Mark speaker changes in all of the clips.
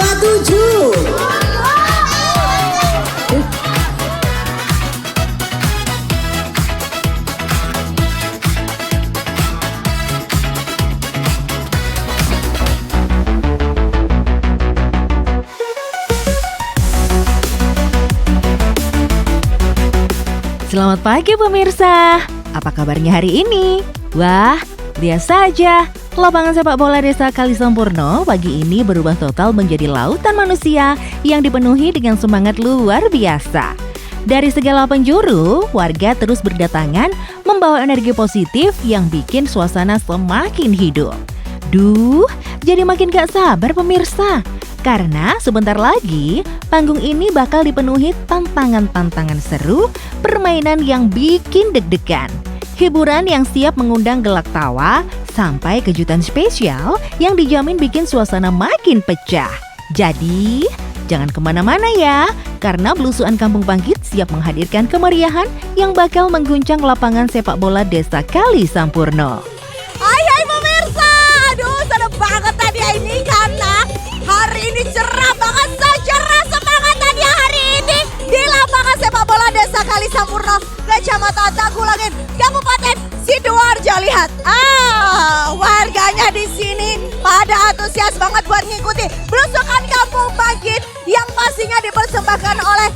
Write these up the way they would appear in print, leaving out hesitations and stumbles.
Speaker 1: 107.
Speaker 2: Selamat pagi pemirsa, apa kabarnya hari ini? Wah, biasa aja. Lapangan sepak bola Desa Kalisampurno pagi ini berubah total menjadi lautan manusia yang dipenuhi dengan semangat luar biasa. Dari segala penjuru, warga terus berdatangan membawa energi positif yang bikin suasana semakin hidup. Duh, jadi makin gak sabar pemirsa. Karena sebentar lagi, panggung ini bakal dipenuhi tantangan-tantangan seru, permainan yang bikin deg-degan, hiburan yang siap mengundang gelak tawa, sampai kejutan spesial yang dijamin bikin suasana makin pecah. Jadi, jangan kemana-mana ya, karena Belusuan Kampung Bangkit siap menghadirkan kemeriahan yang bakal mengguncang lapangan sepak bola Desa Kalisampurno.
Speaker 3: Hai pemirsa, aduh seneng banget tadi ini karena hari ini cerah banget, secerah semangat tadi hari ini di lapangan sepak bola Desa Kalisampurno, Kecamatan Tangkulangin, Kabupaten Sidoarjo. Lihat, warganya di sini pada antusias banget buat ngikuti Belusukan Kampung Bangkit yang pastinya dipersembahkan oleh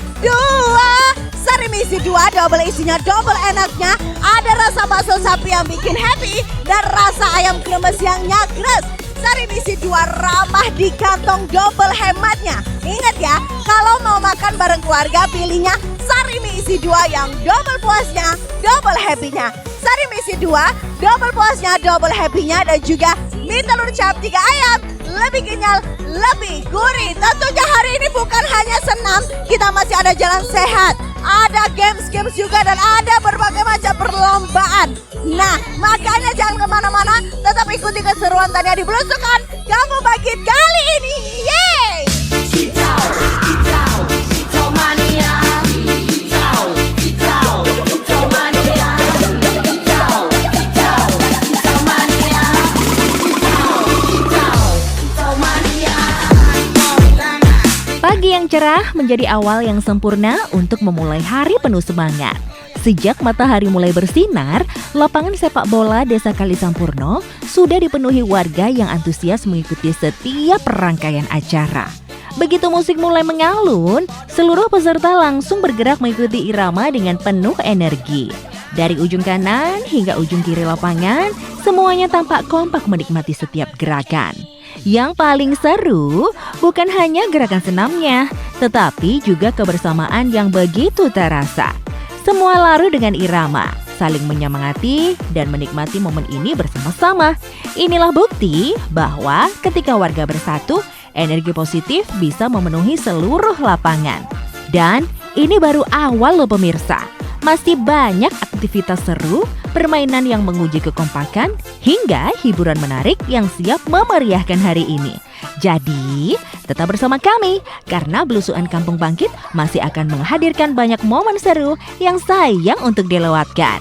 Speaker 3: Sari Misi 2, double isinya double enaknya. Ada rasa bakso sapi yang bikin happy dan rasa ayam kremes yang nyagres. Sari Misi 2 ramah di kantong, double hematnya. Ingat ya, kalau mau makan bareng keluarga pilihnya Sari Misi 2 yang double puasnya, double happy-nya. Sari Misi 2, double puasnya, double happy-nya, dan juga mie telur cap 3 ayam. Lebih kenyal, lebih gurih. Tentunya hari ini bukan hanya senam, kita masih ada jalan sehat. Ada games juga dan ada berbagai macam perlombaan. Nah, makanya jangan kemana-mana, tetap ikuti keseruan tadi di Belusukan Kampung Bangkit kali ini. Yeay!
Speaker 2: Pagi yang cerah menjadi awal yang sempurna untuk memulai hari penuh semangat. Sejak matahari mulai bersinar, lapangan sepak bola Desa Kalisampurno sudah dipenuhi warga yang antusias mengikuti setiap rangkaian acara. Begitu musik mulai mengalun, seluruh peserta langsung bergerak mengikuti irama dengan penuh energi. Dari ujung kanan hingga ujung kiri lapangan, semuanya tampak kompak menikmati setiap gerakan. Yang paling seru bukan hanya gerakan senamnya, tetapi juga kebersamaan yang begitu terasa. Semua larut dengan irama, saling menyemangati dan menikmati momen ini bersama-sama. Inilah bukti bahwa ketika warga bersatu, energi positif bisa memenuhi seluruh lapangan. Dan ini baru awal loh pemirsa. Masih banyak aktivitas seru, permainan yang menguji kekompakan, hingga hiburan menarik yang siap memeriahkan hari ini. Jadi, tetap bersama kami, karena Belusukan Kampung Bangkit masih akan menghadirkan banyak momen seru yang sayang untuk dilewatkan.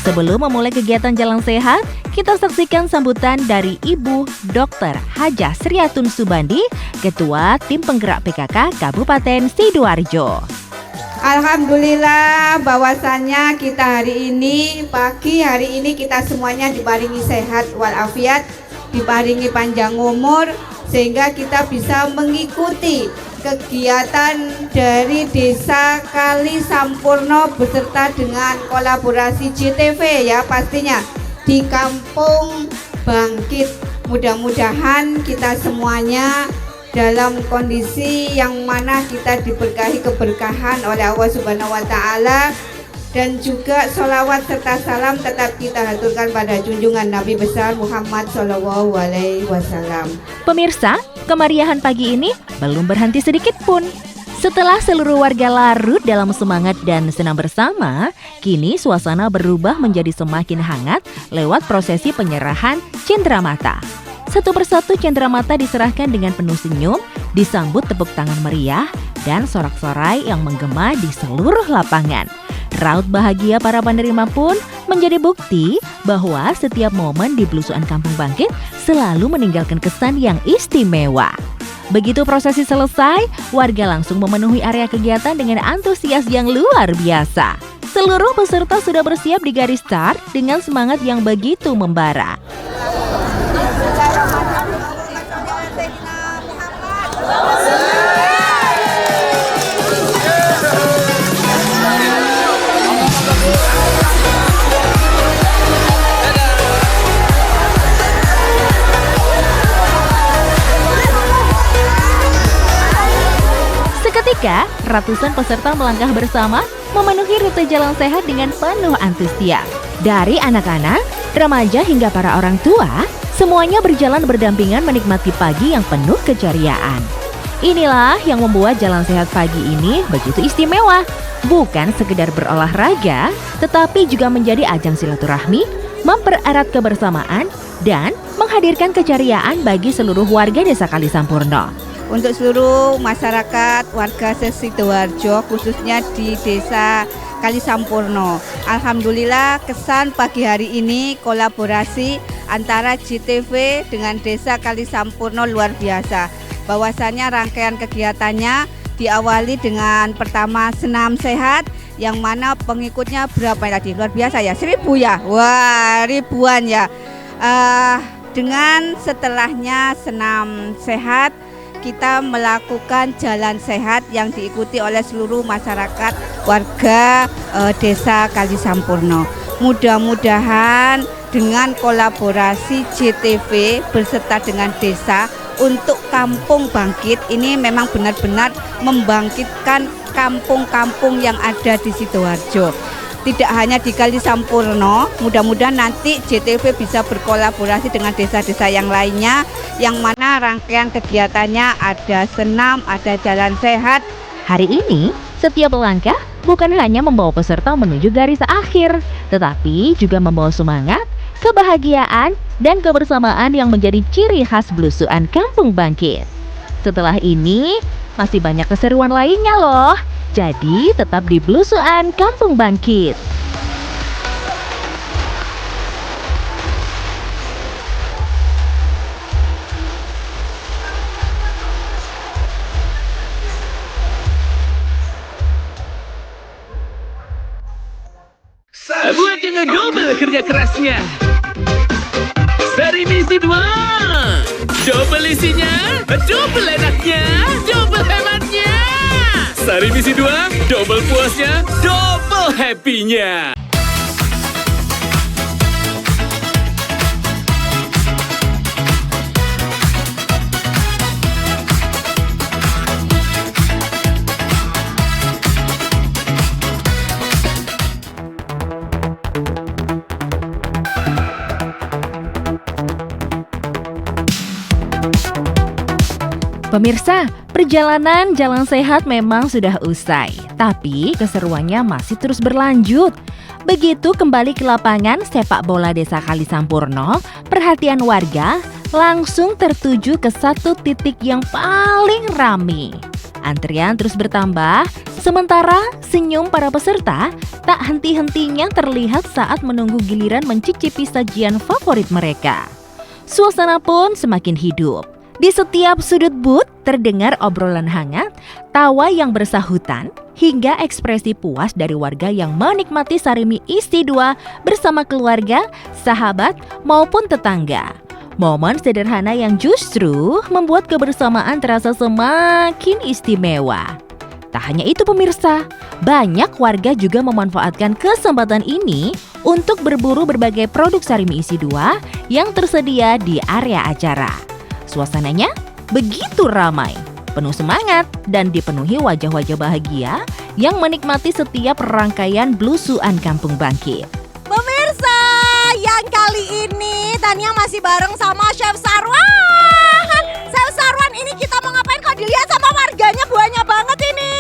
Speaker 2: Sebelum memulai kegiatan Jalan Sehat, kita saksikan sambutan dari Ibu Dr. Hajah Sriatun Subandi, Ketua Tim Penggerak PKK Kabupaten Sidoarjo.
Speaker 4: Alhamdulillah bahwasannya kita hari ini, pagi hari ini kita semuanya diparingi sehat walafiat, diparingi panjang umur, sehingga kita bisa mengikuti kegiatan dari Desa Kalisampurno beserta dengan kolaborasi JTV ya pastinya di Kampung Bangkit. Mudah-mudahan kita semuanya dalam kondisi yang mana kita diberkahi keberkahan oleh Allah Subhanahu wa Ta'ala, dan juga sholawat serta salam tetap kita haturkan pada junjungan Nabi besar Muhammad Shallallahu Alaihi Wasallam.
Speaker 2: Pemirsa, kemeriahan pagi ini belum berhenti sedikit pun. Setelah seluruh warga larut dalam semangat dan senam bersama, kini suasana berubah menjadi semakin hangat lewat prosesi penyerahan cendramata. Satu persatu cendramata diserahkan dengan penuh senyum, disambut tepuk tangan meriah, dan sorak-sorai yang menggema di seluruh lapangan. Raut bahagia para penerima pun menjadi bukti bahwa setiap momen di Belusuan Kampung Bangkit selalu meninggalkan kesan yang istimewa. Begitu prosesi selesai, warga langsung memenuhi area kegiatan dengan antusias yang luar biasa. Seluruh peserta sudah bersiap di garis start dengan semangat yang begitu membara. Seketika, ratusan peserta melangkah bersama memenuhi rute jalan sehat dengan penuh antusias. Dari anak-anak, remaja hingga para orang tua, semuanya berjalan berdampingan menikmati pagi yang penuh keceriaan. Inilah yang membuat jalan sehat pagi ini begitu istimewa. Bukan sekedar berolahraga, tetapi juga menjadi ajang silaturahmi, mempererat kebersamaan, dan menghadirkan keceriaan bagi seluruh warga Desa Kalisampurno.
Speaker 4: Untuk seluruh masyarakat warga Sidoarjo, khususnya di Desa Kalisampurno. Alhamdulillah kesan pagi hari ini kolaborasi antara JTV dengan Desa Kalisampurno luar biasa. Bahwasannya rangkaian kegiatannya diawali dengan pertama senam sehat, yang mana pengikutnya berapa tadi? Luar biasa ya, 1000 ya? Wah, ribuan ya. Dengan setelahnya senam sehat, kita melakukan jalan sehat yang diikuti oleh seluruh masyarakat warga Desa Kalisampurno. Mudah-mudahan dengan kolaborasi JTV berserta dengan desa untuk Kampung Bangkit ini memang benar-benar membangkitkan kampung-kampung yang ada di Sidoarjo. Tidak hanya di Kalisampurno, mudah-mudahan nanti JTV bisa berkolaborasi dengan desa-desa yang lainnya, yang mana rangkaian kegiatannya ada senam, ada jalan sehat.
Speaker 2: Hari ini, setiap langkah bukan hanya membawa peserta menuju garis akhir, tetapi juga membawa semangat, kebahagiaan, dan kebersamaan yang menjadi ciri khas Belusuan Kampung Bangkit. Setelah ini, masih banyak keseruan lainnya loh. Jadi tetap di Belusuan Kampung Bangkit.
Speaker 1: Buat yang ngedouble kerja kerasnya. Sari Misi 2. Double isinya, double enaknya, double hematnya. Sari Misi 2, double puasnya, double happy-nya.
Speaker 2: Pemirsa, perjalanan jalan sehat memang sudah usai, tapi keseruannya masih terus berlanjut. Begitu kembali ke lapangan sepak bola Desa Kalisampurno, perhatian warga langsung tertuju ke satu titik yang paling ramai. Antrian terus bertambah, sementara senyum para peserta tak henti-hentinya terlihat saat menunggu giliran mencicipi sajian favorit mereka. Suasana pun semakin hidup. Di setiap sudut booth terdengar obrolan hangat, tawa yang bersahutan, hingga ekspresi puas dari warga yang menikmati sari mie isi 2 bersama keluarga, sahabat, maupun tetangga. Momen sederhana yang justru membuat kebersamaan terasa semakin istimewa. Tak hanya itu pemirsa, banyak warga juga memanfaatkan kesempatan ini untuk berburu berbagai produk sari mie isi 2 yang tersedia di area acara. Suasananya begitu ramai, penuh semangat, dan dipenuhi wajah-wajah bahagia yang menikmati setiap rangkaian Belusuan Kampung Bangkit.
Speaker 3: Pemirsa, yang kali ini Tania masih bareng sama Chef Sarwan. Chef Sarwan, ini kita mau ngapain? Kok dilihat sama warganya banyak banget ini.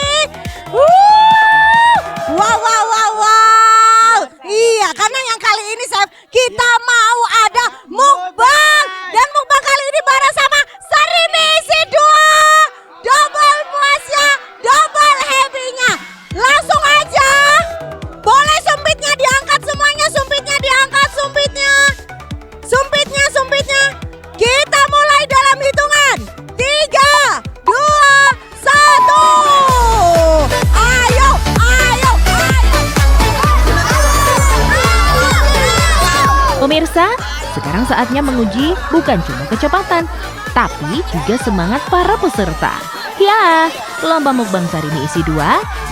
Speaker 2: Pemirsa, sekarang saatnya menguji bukan cuma kecepatan, tapi juga semangat para peserta. Ya, lomba mukbang Sarimi isi 2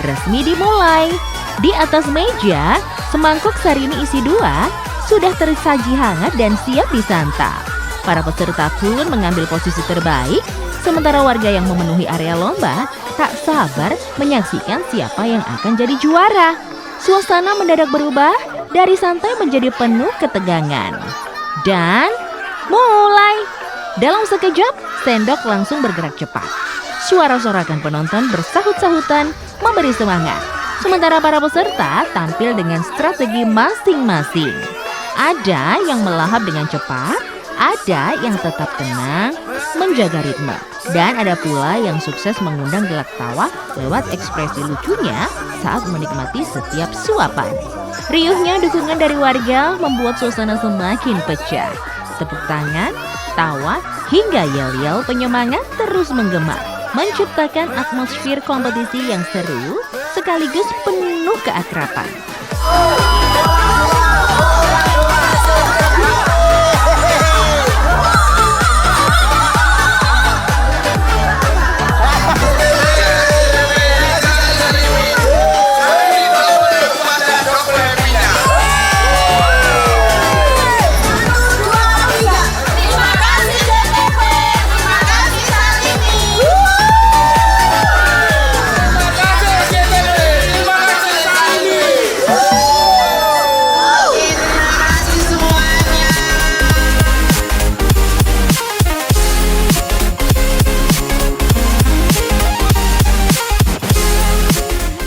Speaker 2: resmi dimulai. Di atas meja, semangkuk Sarimi isi 2 sudah tersaji hangat dan siap disantap. Para peserta pun mengambil posisi terbaik, sementara warga yang memenuhi area lomba tak sabar menyaksikan siapa yang akan jadi juara. Suasana mendadak berubah dari santai menjadi penuh ketegangan. Dan mulai. Dalam sekejap, sendok langsung bergerak cepat. Suara sorakan penonton bersahut-sahutan memberi semangat. Sementara para peserta tampil dengan strategi masing-masing. Ada yang melahap dengan cepat, ada yang tetap tenang, menjaga ritme. Dan ada pula yang sukses mengundang gelak tawa lewat ekspresi lucunya saat menikmati setiap suapan. Riuhnya dukungan dari warga membuat suasana semakin pecah. Tepuk tangan, tawa, hingga yel-yel penyemangat terus menggema, menciptakan atmosfer kompetisi yang seru sekaligus penuh keakraban.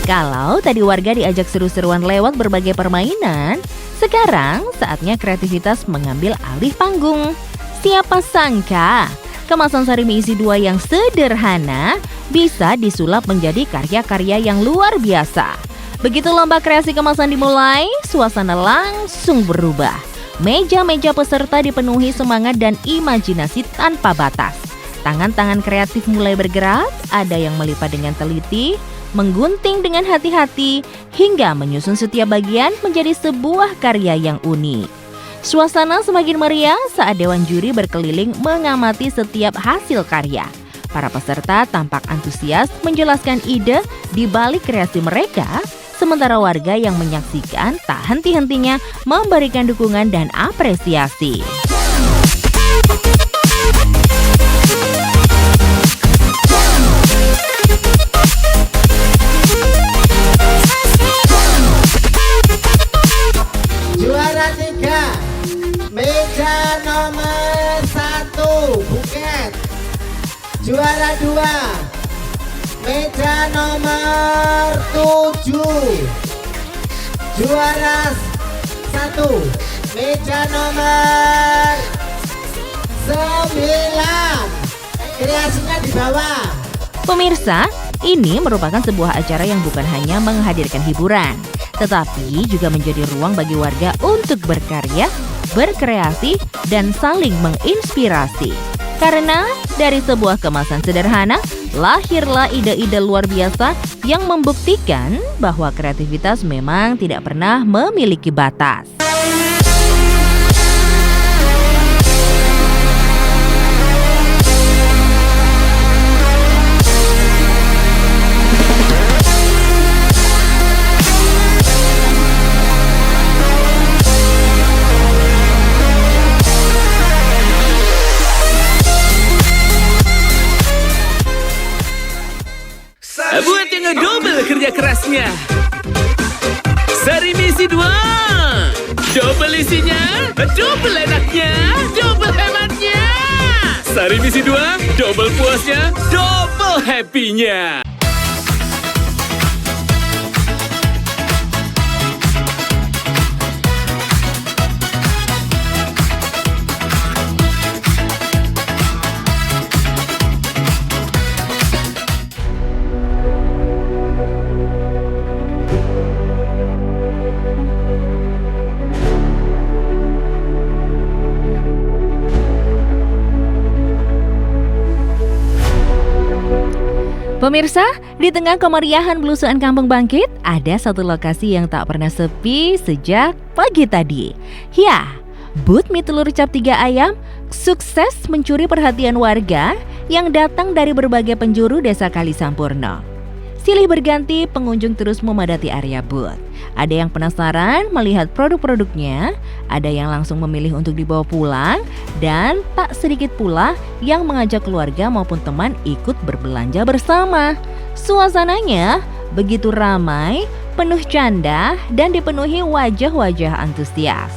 Speaker 2: Kalau tadi warga diajak seru-seruan lewat berbagai permainan, sekarang saatnya kreativitas mengambil alih panggung. Siapa sangka kemasan Sarimi isi 2 yang sederhana bisa disulap menjadi karya-karya yang luar biasa. Begitu lomba kreasi kemasan dimulai, suasana langsung berubah. Meja-meja peserta dipenuhi semangat dan imajinasi tanpa batas. Tangan-tangan kreatif mulai bergerak, ada yang melipat dengan teliti, menggunting dengan hati-hati, hingga menyusun setiap bagian menjadi sebuah karya yang unik. Suasana semakin meriah saat dewan juri berkeliling mengamati setiap hasil karya. Para peserta tampak antusias menjelaskan ide di balik kreasi mereka, sementara warga yang menyaksikan tak henti-hentinya memberikan dukungan dan apresiasi.
Speaker 5: Juara 3, meja nomor 1, Buket. Juara 2, meja nomor 7. Juara 1, meja nomor 9. Kreasinya di bawah.
Speaker 2: Pemirsa, ini merupakan sebuah acara yang bukan hanya menghadirkan hiburan, tetapi juga menjadi ruang bagi warga untuk berkarya, berkreasi, dan saling menginspirasi. Karena dari sebuah kemasan sederhana, lahirlah ide-ide luar biasa yang membuktikan bahwa kreativitas memang tidak pernah memiliki batas.
Speaker 1: Buat yang double kerja kerasnya. Sarimi isi 2. Double isinya, double enaknya, double hematnya. Sarimi isi 2, double puasnya, double happy-nya.
Speaker 2: Pemirsa, di tengah kemeriahan belusuan Kampung Bangkit, ada satu lokasi yang tak pernah sepi sejak pagi tadi. Ya, Booth mie telur cap 3 ayam sukses mencuri perhatian warga yang datang dari berbagai penjuru Desa Kalisampurno. Silih berganti pengunjung terus memadati area booth. Ada yang penasaran melihat produk-produknya, ada yang langsung memilih untuk dibawa pulang, dan tak sedikit pula yang mengajak keluarga maupun teman ikut berbelanja bersama. Suasananya begitu ramai, penuh canda, dan dipenuhi wajah-wajah antusias.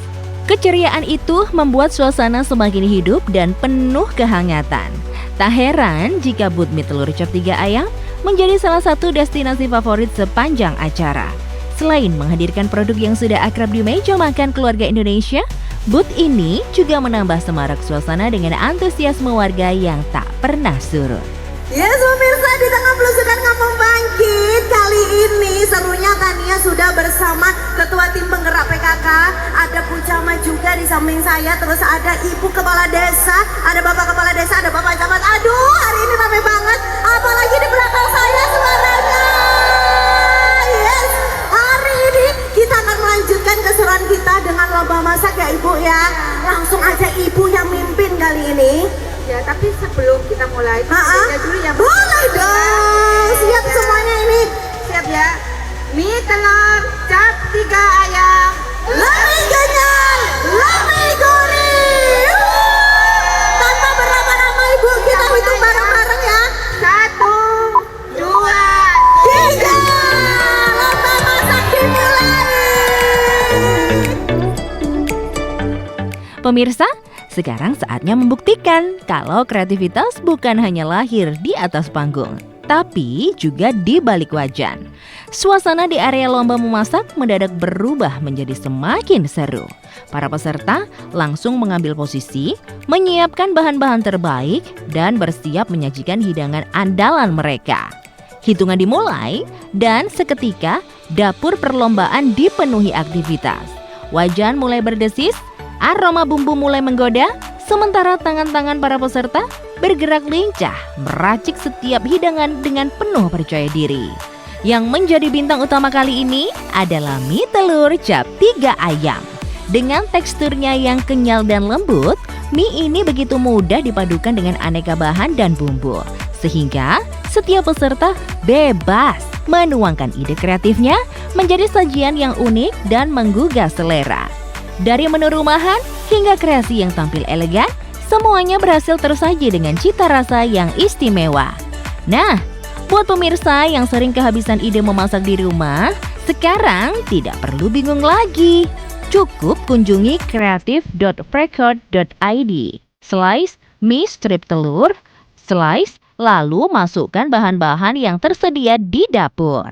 Speaker 2: Keceriaan itu membuat suasana semakin hidup dan penuh kehangatan. Tak heran jika booth mie telur cap 3 ayam menjadi salah satu destinasi favorit sepanjang acara. Selain menghadirkan produk yang sudah akrab di meja makan keluarga Indonesia, booth ini juga menambah semarak suasana dengan antusiasme warga yang tak pernah surut.
Speaker 3: Yes pemirsa, di tengah belusukan Kampung Bangkit kali ini serunya Tania sudah bersama Ketua Tim Penggerak PKK, ada Bu Camat juga di samping saya, terus ada Ibu Kepala Desa, ada Bapak Kepala Desa, ada Bapak Camat. Aduh, hari ini ramai banget, apalagi di belakang saya suaranya. Yes, hari ini kita akan melanjutkan keseruan kita dengan lomba masak ya Ibu ya. Langsung aja Ibu yang mimpin kali ini.
Speaker 4: Ya, tapi sebelum kita mulai, dulu yang
Speaker 3: boleh dong, siap semuanya ini.
Speaker 4: siap ya. Mie telur cap 3 ayam.
Speaker 3: Lebih kenyang, lebih gurih. Tanpa berlama-lama Ibu, kita hitung bareng-bareng ya.
Speaker 4: 1, 2, 3.
Speaker 3: Lomba masak dimulai.
Speaker 2: Pemirsa, sekarang saatnya membuktikan kalau kreativitas bukan hanya lahir di atas panggung, tapi juga di balik wajan. Suasana di area lomba memasak mendadak berubah menjadi semakin seru. Para peserta langsung mengambil posisi, menyiapkan bahan-bahan terbaik, dan bersiap menyajikan hidangan andalan mereka. Hitungan dimulai, dan seketika dapur perlombaan dipenuhi aktivitas. Wajan mulai berdesis, aroma bumbu mulai menggoda, sementara tangan-tangan para peserta bergerak lincah meracik setiap hidangan dengan penuh percaya diri. Yang menjadi bintang utama kali ini adalah mie telur cap 3 ayam. Dengan teksturnya yang kenyal dan lembut, mie ini begitu mudah dipadukan dengan aneka bahan dan bumbu, sehingga setiap peserta bebas menuangkan ide kreatifnya menjadi sajian yang unik dan menggugah selera. Dari menu rumahan hingga kreasi yang tampil elegan, semuanya berhasil tersaji dengan cita rasa yang istimewa. Nah, buat pemirsa yang sering kehabisan ide memasak di rumah, sekarang tidak perlu bingung lagi. Cukup kunjungi kreatif.freekord.id, slice mie strip telur, slice, lalu masukkan bahan-bahan yang tersedia di dapur.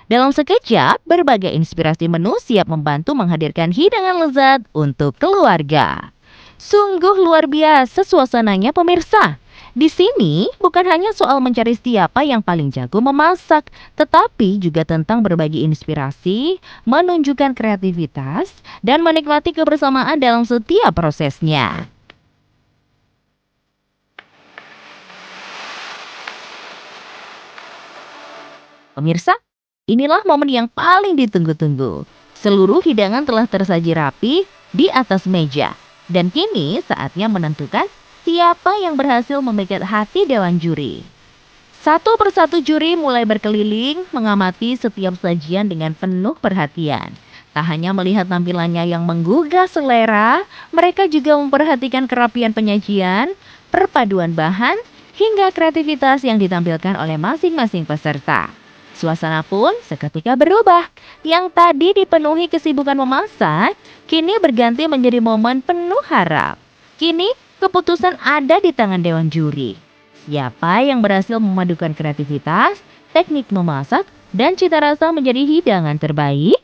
Speaker 2: Dalam sekejap, berbagai inspirasi menu siap membantu menghadirkan hidangan lezat untuk keluarga. Sungguh luar biasa suasananya pemirsa. Di sini bukan hanya soal mencari siapa yang paling jago memasak, tetapi juga tentang berbagi inspirasi, menunjukkan kreativitas, dan menikmati kebersamaan dalam setiap prosesnya. Pemirsa, inilah momen yang paling ditunggu-tunggu. Seluruh hidangan telah tersaji rapi di atas meja. Dan kini saatnya menentukan siapa yang berhasil memikat hati dewan juri. Satu persatu juri mulai berkeliling mengamati setiap sajian dengan penuh perhatian. Tak hanya melihat tampilannya yang menggugah selera, mereka juga memperhatikan kerapian penyajian, perpaduan bahan, hingga kreativitas yang ditampilkan oleh masing-masing peserta. Suasana pun seketika berubah. Yang tadi dipenuhi kesibukan memasak, kini berganti menjadi momen penuh harap. Kini keputusan ada di tangan dewan juri. Siapa yang berhasil memadukan kreativitas, teknik memasak, dan cita rasa menjadi hidangan terbaik?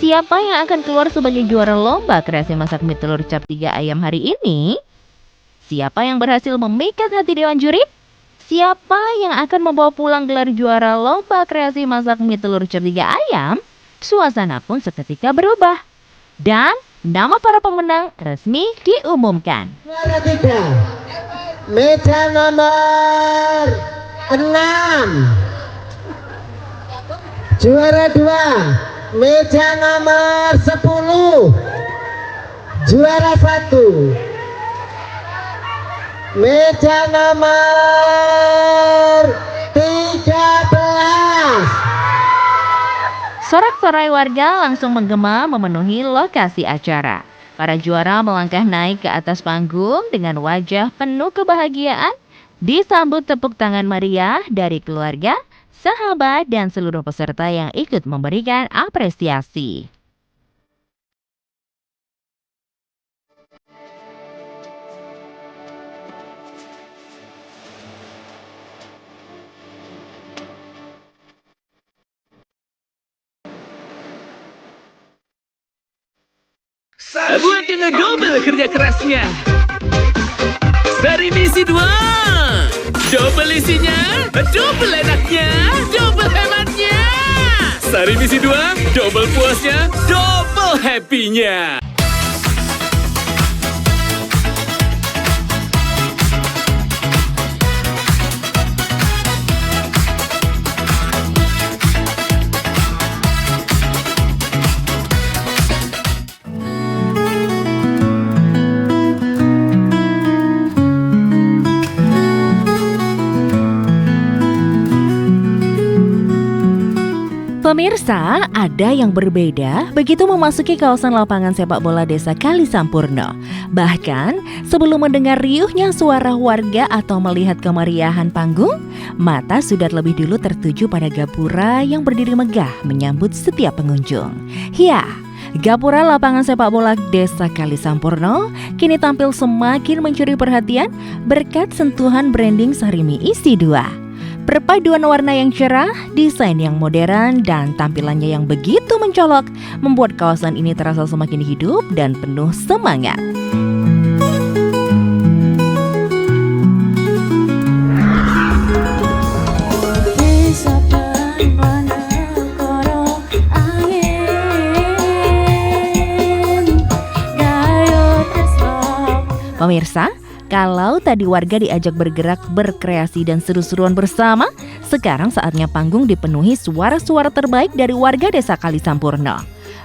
Speaker 2: Siapa yang akan keluar sebagai juara lomba kreasi masak mie telur cap 3 ayam hari ini? Siapa yang berhasil memikat hati dewan juri? Siapa yang akan membawa pulang gelar juara lomba kreasi masak mie telur cap 3 ayam? Suasana pun seketika berubah. Dan nama para pemenang resmi diumumkan.
Speaker 5: Juara 3, meja nomor 6. Juara 2, meja nomor 10. Juara 1 meja nomor 13.
Speaker 2: Sorak-sorai warga langsung menggema memenuhi lokasi acara. Para juara melangkah naik ke atas panggung dengan wajah penuh kebahagiaan, disambut tepuk tangan meriah dari keluarga, sahabat, dan seluruh peserta yang ikut memberikan apresiasi.
Speaker 1: Buat yang double kerja kerasnya. Sari misi 2. Double isinya, double enaknya, double hematnya. Sari misi 2, double puasnya, double happy-nya.
Speaker 2: Pemirsa, ada yang berbeda begitu memasuki kawasan lapangan sepak bola Desa Kalisampurno. Bahkan, sebelum mendengar riuhnya suara warga atau melihat kemeriahan panggung, mata sudah lebih dulu tertuju pada gapura yang berdiri megah menyambut setiap pengunjung. Ya, gapura lapangan sepak bola Desa Kalisampurno kini tampil semakin mencuri perhatian berkat sentuhan branding Sarimi Isi 2. Perpaduan warna yang cerah, desain yang modern, dan tampilannya yang begitu mencolok membuat kawasan ini terasa semakin hidup dan penuh semangat. Pemirsa, kalau tadi warga diajak bergerak, berkreasi, dan seru-seruan bersama, sekarang saatnya panggung dipenuhi suara-suara terbaik dari warga Desa Kalisampurno.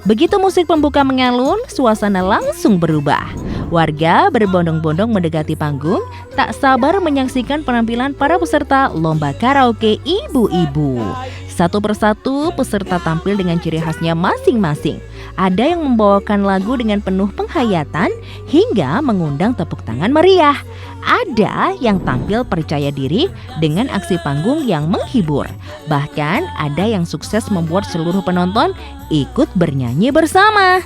Speaker 2: Begitu musik pembuka mengalun, suasana langsung berubah. Warga berbondong-bondong mendekati panggung, tak sabar menyaksikan penampilan para peserta lomba karaoke ibu-ibu. Satu persatu peserta tampil dengan ciri khasnya masing-masing. Ada yang membawakan lagu dengan penuh penghayatan hingga mengundang tepuk tangan meriah. Ada yang tampil percaya diri dengan aksi panggung yang menghibur. Bahkan ada yang sukses membuat seluruh penonton ikut bernyanyi bersama.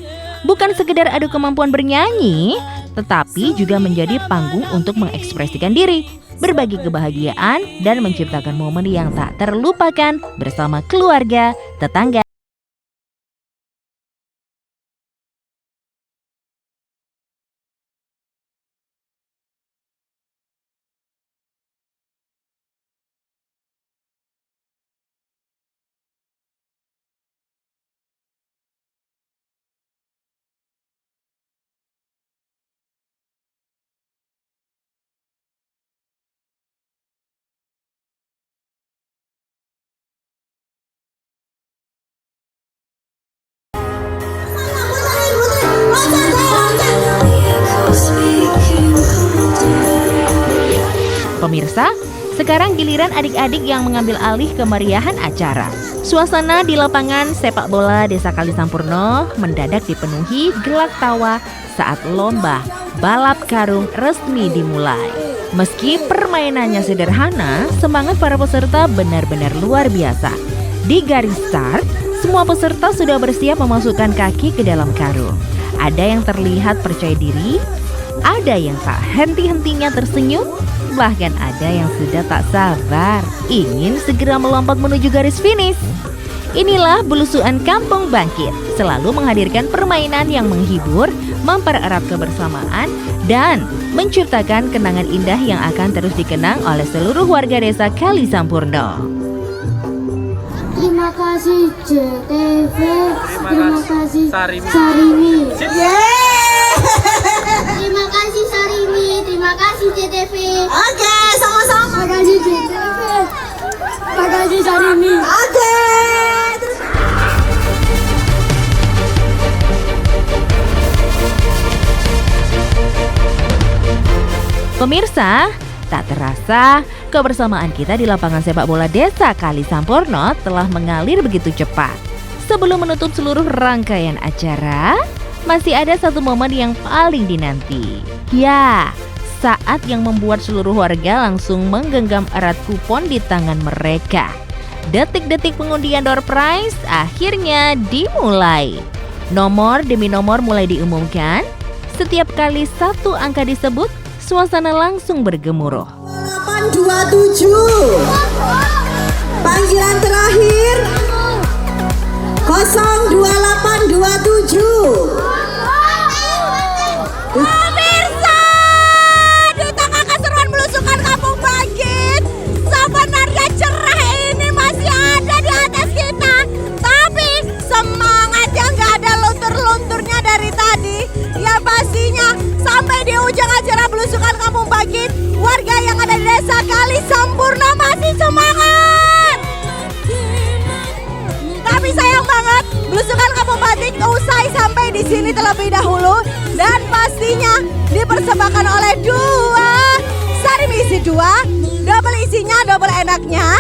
Speaker 2: Bukan sekedar adu kemampuan bernyanyi, tetapi juga menjadi panggung untuk mengekspresikan diri, berbagi kebahagiaan, dan menciptakan momen yang tak terlupakan bersama keluarga, tetangga. Pemirsa, sekarang giliran adik-adik yang mengambil alih kemeriahan acara. Suasana di lapangan sepak bola Desa Kalisampurno mendadak dipenuhi gelak tawa saat lomba balap karung resmi dimulai. Meski permainannya sederhana, semangat para peserta benar-benar luar biasa. Di garis start, semua peserta sudah bersiap memasukkan kaki ke dalam karung. Ada yang terlihat percaya diri, ada yang tak henti-hentinya tersenyum, bahkan ada yang sudah tak sabar ingin segera melompat menuju garis finish. Inilah belusuan Kampung Bangkit, selalu menghadirkan permainan yang menghibur, mempererat kebersamaan, dan menciptakan kenangan indah yang akan terus dikenang oleh seluruh warga Desa Kalisampurno.
Speaker 6: Terima kasih JTV, terima kasih Sarimi. Terima kasih Sarimi, terima kasih JTV.
Speaker 3: Oke, sama-sama.
Speaker 6: Terima kasih JTV, terima kasih Sarimi.
Speaker 3: Oke.
Speaker 2: Pemirsa, tak terasa kebersamaan kita di lapangan sepak bola Desa Kali Sampurno telah mengalir begitu cepat. Sebelum menutup seluruh rangkaian acara, masih ada satu momen yang paling dinanti. Ya, saat yang membuat seluruh warga langsung menggenggam erat kupon di tangan mereka. Detik-detik pengundian door prize akhirnya dimulai. Nomor demi nomor mulai diumumkan. Setiap kali satu angka disebut, suasana langsung bergemuruh.
Speaker 3: 827. Panggilan terakhir 02827. Pemirsa, di tengah keseruan belusukan Kampung Bangkit, sebenarnya cerah ini masih ada di atas kita. Tapi semangatnya nggak ada luntur-lunturnya dari tadi. Ya pastinya sampai di ujung acara belusukan Kampung Bangkit, warga yang ada di Desa Kali Sampurno masih semangat. Tapi sayang banget, belusukan Kampung Bangkit usai sampai di sini terlebih dahulu, dan pastinya dipersembahkan oleh dua sari misi dua, double isinya, double enaknya.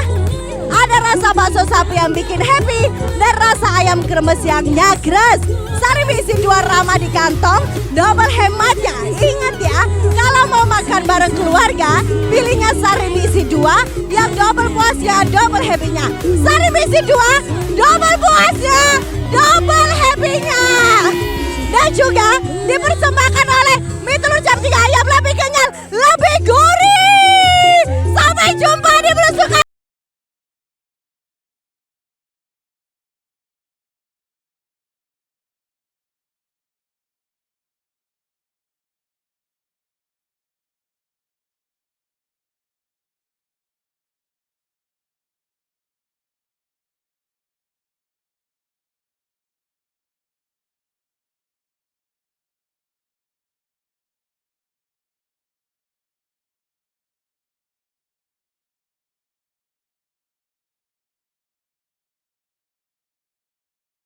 Speaker 3: Ada rasa bakso sapi yang bikin happy dan rasa ayam kremes yang nyagres. Sari misi dua ramah di kantong, double hematnya. Ingat ya, kalau mau makan bareng keluarga, pilihnya sari misi dua yang double puasnya, double happy-nya. Sari misi dua, double puasnya, double happy-nya. Dan juga dipersembahkan oleh mie telur jam 3 ayam